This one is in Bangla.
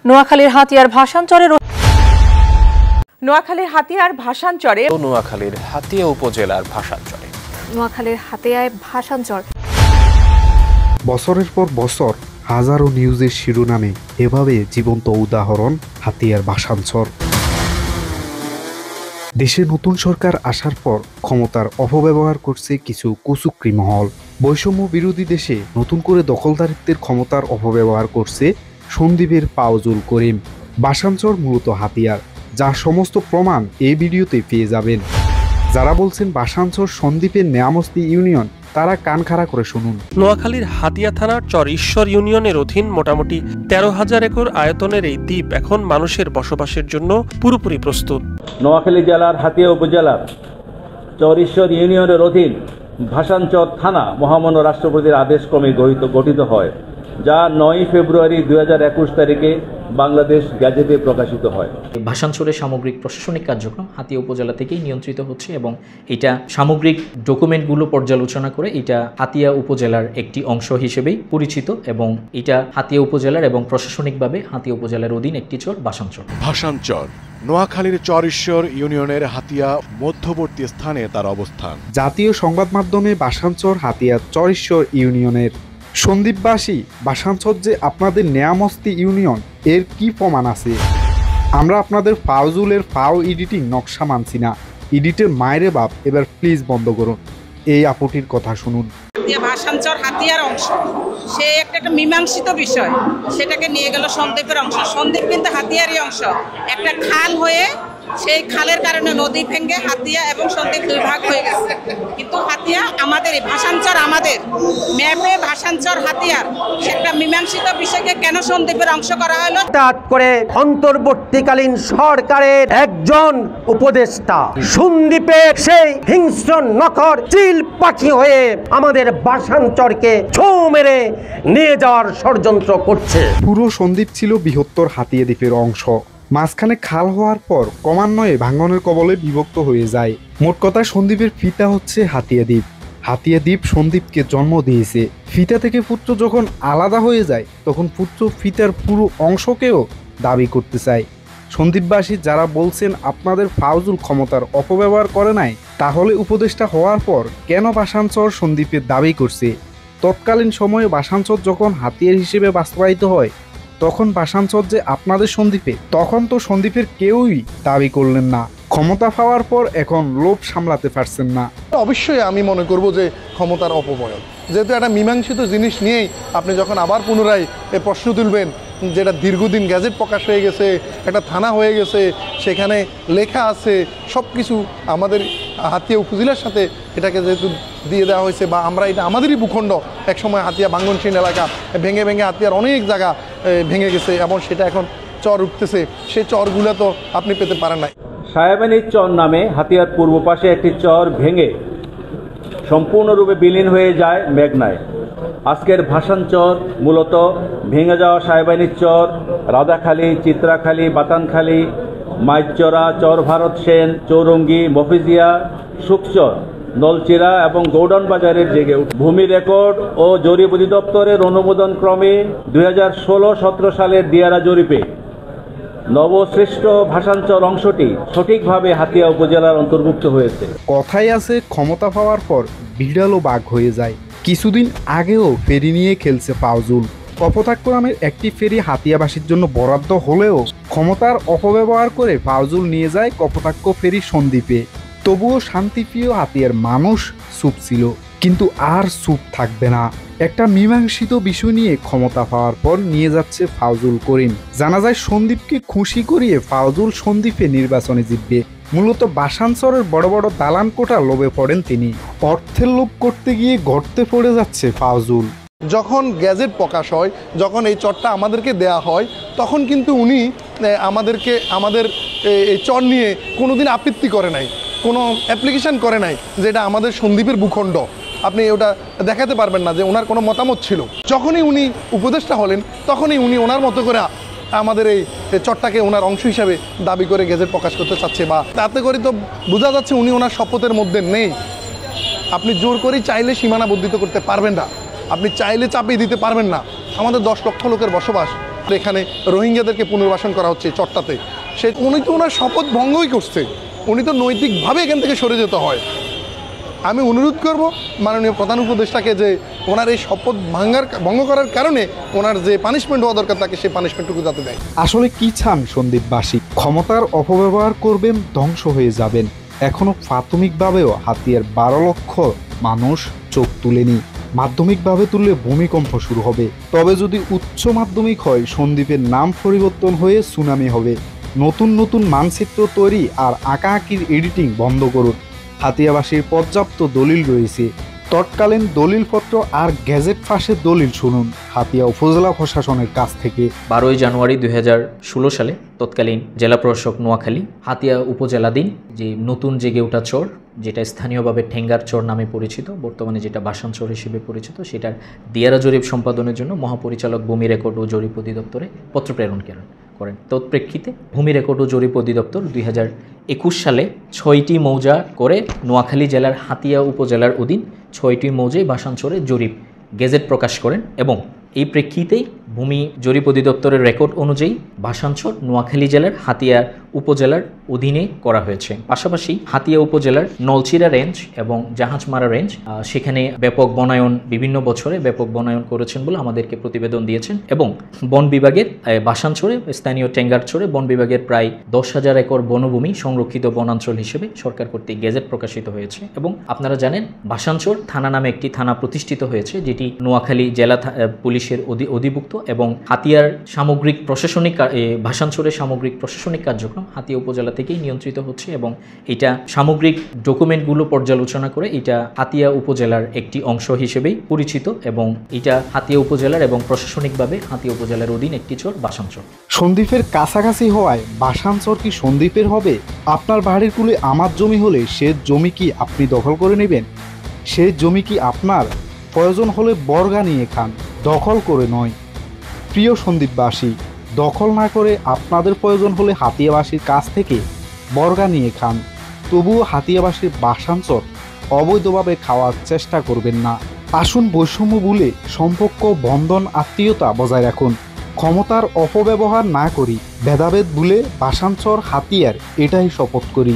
নোয়াখালীর হাতিয়ার ভাসানচরে নোয়াখালীর হাতিয়া উপজেলার ভাসানচরে নোয়াখালীর হাতিয়ায় ভাসানচর। বছরের পর বছর হাজারো নিউজের শিরোনামে এভাবে জীবন্ত উদাহরণ হাতিয়ার ভাসানচর। দেশে নতুন সরকার আসার পর ক্ষমতার অপব্যবহার করছে কিছু কুচক্রী মহল। বৈষম্য বিরোধী দেশে নতুন করে দখলদারিত্বের ক্ষমতার অপব্যবহার করছে সন্দ্বীপের ফাউজুল করিম। ভাসানচর মূলত হাতিয়ার, যার সমস্ত প্রমাণ এই ভিডিওতে পেয়ে যাবেন। যারা বলছেন ভাসানচর সন্দ্বীপের নেয়ামস্তি ইউনিয়ন, তারা কান খাড়া করে শুনুন। নোয়াখালীর হাতিয়া থানার চর ঈশ্বর ইউনিয়নের অধীন মোটামুটি 13,000 একর আয়তনের এই দ্বীপ এখন মানুষের বসবাসের জন্য পুরোপুরি প্রস্তুত। নোয়াখালী জেলার হাতিয়া উপজেলার চর ঈশ্বর ইউনিয়নের অধীন ভাসানচর থানা মহামান্য রাষ্ট্রপতির আদেশ ক্রমে গঠিত হয়, যা 9 ফেব্রুয়ারি 2021 তারিখে বাংলাদেশ গ্যাজেটে প্রকাশিত হয়। ভাসানচরের সামগ্রিক প্রশাসনিক কার্যক্রম হাতিয়া উপজেলা থেকেই নিয়ন্ত্রিত হচ্ছে এবং এটা সামগ্রিক ডকুমেন্টগুলো পর্যালোচনা করে এটা হাতিয়া উপজেলার একটি অংশ হিসেবেই পরিচিত এবং এটা হাতিয়া উপজেলার এবং প্রশাসনিকভাবে হাতিয়া উপজেলার অধীন একটি চর ভাসানচর। ভাসানচর নোয়াখালীর চর ঈশ্বর ইউনিয়নের হাতিয়া মধ্যবর্তী স্থানে তার অবস্থান। জাতীয় সংবাদ মাধ্যমে ভাসানচর হাতিয়া চর ঈশ্বর ইউনিয়নের সন্দ্বীপবাসী ভাসানচর যে আপনাদের নেয়ামস্তি ইউনিয়ন, এর কি প্রমাণ আছে? আমরা আপনাদের ফাউজুলের ফাও এডিটিং নকশা মানছি না। এডিটের মায়েরে বাপ, এবার প্লিজ বন্ধ করুন। এই আপুটির কথা শুনুন। ভাসানচর হাতিয়ার অংশ, সে একটা মীমাংসিত বিষয়, সেটাকে নিয়ে গেল সন্দ্বীপের অংশ। সন্দ্বীপ কিন্তু হাতিয়ারই অংশ। একটা খাল হয়ে সেই খালের কারণে নদী ভেঙে হাতিয়া এবং সন্দ্বীপ 2 ভাগ হয়ে গেছে। কিন্তু হাতিয়া আমাদের, ভাসানচর আমাদের ম্যাপে ভাসানচর হাতিয়ার, সেটা মীমাংসিত বিষয়কে কেন সন্দ্বীপের অংশ করা হলো? হঠাৎ করে অন্তর্বর্তীকালীন সরকারের একজন উপদেষ্টা সন্দ্বীপের সেই হিংস্র নখর চিল পাখি হয়ে আমাদের ভাসানচরকে ছৌ মেরে নিয়ে যাওয়ার ষড়যন্ত্র করছে। পুরো সন্দ্বীপ ছিল বৃহত্তর হাতিয়া দ্বীপের অংশ। মাঝখানে খাল হওয়ার পর ক্রমান্বয়ে ভাঙনের কবলে বিভক্ত হয়ে যায়। মোট কথা সন্দ্বীপের ফিতা হচ্ছে হাতিয়া দ্বীপ। হাতিয়া দ্বীপ সন্দ্বীপকে জন্ম দিয়েছে। ফিতা থেকে পুত্র যখন আলাদা হয়ে যায়, তখন পুত্র ফিতার পুরো অংশকেও দাবি করতে চায়। সন্দ্বীপবাসী যারা বলছেন আপনাদের ফাউজুল ক্ষমতার অপব্যবহার করে নাই, তাহলে উপদেষ্টা হওয়ার পর কেন ভাসানচর সন্দ্বীপের দাবি করছে? তৎকালীন সময়ে ভাসানচর যখন হাতিয়ার হিসেবে বাস্তবায়িত হয়, তখন ভাসানচর যে আপনাদের সন্দ্বীপে, তখন তো সন্দ্বীপের কেউই দাবি করলেন না। ক্ষমতা পাওয়ার পর এখন লোভ সামলাতে পারছেন না। অবশ্যই আমি মনে করব যে ক্ষমতার অপব্যয়, যেহেতু একটা মীমাংসিত জিনিস নিয়েই আপনি যখন আবার পুনরায় এই প্রশ্ন তুলবেন, যেটা দীর্ঘদিন গ্যাজেট প্রকাশ হয়ে গেছে, একটা থানা হয়ে গেছে, সেখানে লেখা আছে সব কিছু, আমাদের হাতিয়া উপজেলার সাথে এটাকে যেহেতু দিয়ে দেওয়া হয়েছে, বা আমরা এটা আমাদেরই ভূখণ্ড, একসময় হাতিয়া বাঙ্গনসীন এলাকা ভেঙে ভেঙে হাতিয়ার অনেক জায়গা ভেঙে গেছে এবং সেটা এখন চর উঠতেছে, সেই চরগুলো তো আপনি পেতে পারেন না। সাহেবানীর চর নামে হাতিয়ার পূর্ব পাশে একটি চর ভেঙে সম্পূর্ণরূপে বিলীন হয়ে যায় মেঘনায়। আজকের ভাসানচর মূলত ভেঙে যাওয়া সাহেবানীর চর, রাধাখালী, চিত্রাখালী, বাতানখালী, মাইচরা, চর ভারত সেন, চৌরঙ্গি, মফিজিয়া, সুকচর, নলচিরা এবং গৌডন বাজারের জেগে ভূমি রেকর্ড ও জরিপ অধিদপ্তরের অনুমোদন ক্রমে 2016-17 সালের দিয়ারা জরিপে নবসৃষ্ট ভাসানচর অংশটি সঠিকভাবে হাতিয়া উপজেলার অন্তর্ভুক্ত হয়েছে। কথাই আছে, ক্ষমতা পাওয়ার পর বিড়ালও বাঘ হয়ে যায়। কিছুদিন আগেও ফেরি নিয়ে খেলছে ফাউজুল। কপোতাক্ষ নামের একটি ফেরি হাতিয়াবাসীর জন্য বরাদ্দ হলেও ক্ষমতার অপব্যবহার করে ফাউজুল নিয়ে যায় কপোতাক্ষ ফেরি সন্দ্বীপে। তবুও শান্তিপ্রিয় হাতিয়ার মানুষ চুপ ছিল, কিন্তু আর চুপ থাকবে না। একটা মীমাংসিত বিষয় নিয়ে ক্ষমতা পাওয়ার পর নিয়ে যাচ্ছে ফাউজুল করিম। জানা যায় সন্দ্বীপকে খুশি করিয়ে ফাউজুল সন্দ্বীপে নির্বাচনে জিতবে। মূলত ভাসানচরের বড় বড় দালান কোঠা লোভে পড়েন তিনি। অর্থের লোভ করতে গিয়ে গর্তে পড়ে যাচ্ছে ফাউজুল। যখন গ্যাজেট প্রকাশ হয়, যখন এই চরটা আমাদেরকে দেয়া হয়, তখন কিন্তু উনি আমাদের এই চর নিয়ে কোনোদিন আপত্তি করে নাই, কোনো অ্যাপ্লিকেশন করে নাই যে এটা আমাদের সন্দ্বীপের ভূখণ্ড। আপনি ওটা দেখাতে পারবেন না যে ওনার কোনো মতামত ছিল। যখনই উনি উপদেষ্টা হলেন, তখনই উনি ওনার মতো করে আমাদের এই চরটাকে ওনার অংশ হিসাবে দাবি করে গেজেট প্রকাশ করতে চাচ্ছে, বা তাতে করে তো বোঝা যাচ্ছে উনি ওনার শপথের মধ্যে নেই। আপনি জোর করেই চাইলে সীমানা বর্ধিত করতে পারবেন না, আপনি চাইলে চাপিয়ে দিতে পারবেন না। আমাদের 10 লক্ষ লোকের বসবাস, এখানে রোহিঙ্গাদেরকে পুনর্বাসন করা হচ্ছে চরটাতে, উনি তো ওনার শপথ ভঙ্গই করছে, উনি তো নৈতিকভাবে এখান থেকে সরে যেতে হয়। আমি অনুরোধ করব মাননীয় প্রধান উপদেষ্টাকে যে ওনার এই শপথ ভঙ্গ করার কারণে ওনার যে পানিশমেন্ট হওয়া দরকার তাকে সেই পানিশমেন্টটুকু যাতে দেয়। আসলে কি চান সন্দ্বীপবাসী? ক্ষমতার অপব্যবহার করবেন, ধ্বংস হয়ে যাবেন। এখনো প্রাথমিকভাবেও হাতিয়ার 12 লক্ষ মানুষ চোখ তুলেনি। মাধ্যমিকভাবে তুললে ভূমিকম্প শুরু হবে। তবে যদি উচ্চ মাধ্যমিক হয়, সন্দ্বীপের নাম পরিবর্তন হয়ে সুনামি হবে। নতুন নতুন মানচিত্র তৈরি আর আঁকাআঁকির এডিটিং বন্ধ করুন। হাতিয়াবাসীর পর্যাপ্ত দলিল রয়েছে। তৎকালীন দলিলপত্র আর গ্যাজেট ফাঁসের দলিল শুনুন হাতিয়া উপজেলা প্রশাসনের কাছ থেকে। 12 জানুয়ারি 2016 সালে তৎকালীন জেলা প্রশাসক নোয়াখালী হাতিয়া উপজেলাধীন যে নতুন জেগে ওঠা চর, যেটা স্থানীয়ভাবে ঠেঙ্গার চর নামে পরিচিত, বর্তমানে যেটা বাসান চর হিসেবে পরিচিত, সেটার দিয়ারা জরিপ সম্পাদনের জন্য মহাপরিচালক ভূমি রেকর্ড ও জরিপ অধিদপ্তরে পত্র প্রেরণ করেন। তৎপ্রেক্ষিতে ভূমি রেকর্ড ও জরিপ অধিদপ্তর 2021 সালে 6টি মৌজা করে নোয়াখালী জেলার হাতিয়া উপজেলার অধীন 6টি মৌজায় বাসানচরে জরিপ গেজেট প্রকাশ করেন এবং এই প্রেক্ষিতেই ভূমি জরিপ অধিদপ্তরের রেকর্ড অনুযায়ী বাসানচর নোয়াখালী জেলার হাতিয়া উপজেলার অধীনে করা হয়েছে। পাশাপাশি হাতিয়া উপজেলার নলচিরা রেঞ্জ এবং জাহাজমারা রেঞ্জ, সেখানে ব্যাপক বনায়ন বিভিন্ন বছরে ব্যাপক বনায়ন করেছেন বলে আমাদেরকে প্রতিবেদন দিয়েছেন এবং বন বিভাগের বাসানচরে স্থানীয় টেঙ্গারচরে বন বিভাগের প্রায় 10,000 একর বনভূমি সংরক্ষিত বনাঞ্চল হিসেবে সরকার কর্তৃক গেজেট প্রকাশিত হয়েছে। এবং আপনারা জানেন বাসানচর থানা নামে একটি থানা প্রতিষ্ঠিত হয়েছে, যেটি নোয়াখালী জেলা পুলিশের অধিভুক্ত এবং হাতিয়ার সামগ্রিক প্রশাসনিক বাসানচরের সামগ্রিক প্রশাসনিক কার্যক্রম হাতিয়া উপজেলা থেকেই নিয়ন্ত্রিত হচ্ছে এবং এটা সামগ্রিক ডকুমেন্টগুলো পর্যালোচনা করে এটা হাতিয়া উপজেলার একটি অংশ হিসেবেই পরিচিত এবং এটা হাতিয়া উপজেলার এবং প্রশাসনিকভাবে হাতিয়া উপজেলার অধীন একটি চর বাসানচর। সন্দ্বীপের কাছাকাছি হওয়ায় বাসানচর কি সন্দ্বীপের হবে? আপনার বাড়ির কুলে আমার জমি হলে সে জমি কি আপনি দখল করে নেবেন? সে জমি কি আপনার? প্রয়োজন হলে বর্গা নিয়ে খান, দখল করে নয়। প্রিয় সন্দ্বীপবাসী, দখল না করে আপনাদের প্রয়োজন হলে হাতিয়াবাসীর কাছ থেকে বর্গা নিয়ে খান, তবুও হাতিয়াবাসীর বাসানচর অবৈধভাবে খাওয়ার চেষ্টা করবেন না। আসুন বৈষম্য ভুলে সম্পর্ক, বন্ধন, আত্মীয়তা বজায় রাখুন। ক্ষমতার অপব্যবহার না করি, ভেদাভেদ ভুলে বাসানচর হাতিয়ার এটাই শপথ করি।